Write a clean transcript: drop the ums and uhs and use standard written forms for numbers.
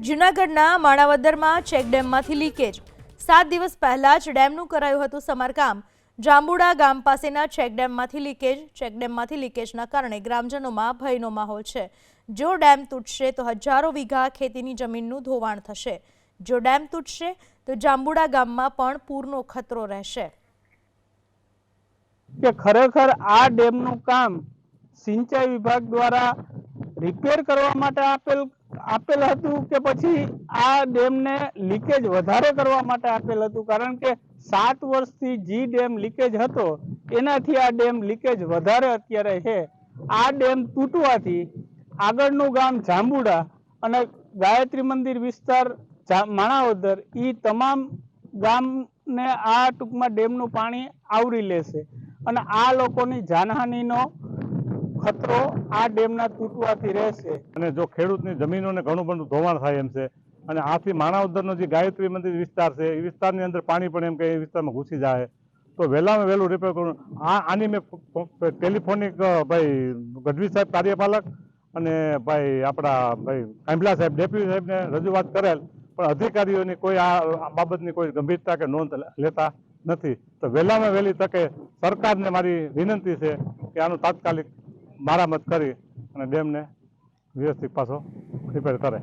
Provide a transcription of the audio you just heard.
જૂનાગઢના માણાવદરમાં ચેકડેમમાંથી લીકેજ 7 દિવસ પહેલા જ ડેમનું કરાયું હતું સમારકામ। જાંબુડા ગામ પાસેના ચેકડેમમાંથી લીકેજના કારણે ગ્રામજનોમાં ભયનો માહોલ છે। જો ડેમ તૂટશે તો હજારો વીઘા ખેતીની જમીનનું ધોવાણ થશે। જો ડેમ તૂટશે તો જાંબુડા ગામમાં પણ પૂરનો ખતરો રહેશે। કે ખરેખર આ ડેમનું કામ સિંચાઈ વિભાગ દ્વારા રિપેર કરવા માટે આપેલ હતું કે પછી આ ડેમને લીકેજ વધારે કરવા માટે આપેલ હતું, કારણ કે 7 વર્ષથી જી ડેમ લીકેજ હતો એનાથી આ ડેમ લીકેજ વધારે અત્યારે છે। આ ડેમ તૂટવાથી આગળનું ગામ જાંબુડા અને ગાયત્રી મંદિર વિસ્તાર માણાવદર એ તમામ ગામને આ ટૂંકમાં ડેમનું પાણી આવરી લેશે અને આ લોકોની જાનહાનિનો ખતરો આ ડેમના તૂટવાથી રહેશે। અને જો ખેડૂતની જમીનોને ઘણું બધું ધોવાણ થાય એમ છે અને આથી માણાવદરનો જે ગાયત્રી મંદિર વિસ્તાર છે એ વિસ્તારની અંદર પાણી પણ એમ કે એ વિસ્તારમાં ઘૂસી જાય તો વહેલામાં વહેલું રિપેર કરવું। આની મેં ટેલિફોનિક ભાઈ ગઢવી સાહેબ કાર્યપાલક અને ભાઈ આપણા ભાઈ કાંભલા સાહેબ ડેપ્યુટી સાહેબને રજૂઆત કરેલ, પણ અધિકારીઓની કોઈ આ બાબતની કોઈ ગંભીરતા કે નોંધ લેતા નથી। તો વહેલામાં વહેલી તકે સરકારને મારી વિનંતી છે કે આનું તાત્કાલિક મરામત કરી અને ડેમને વ્યવસ્થિત પાછો રિપેર કરે।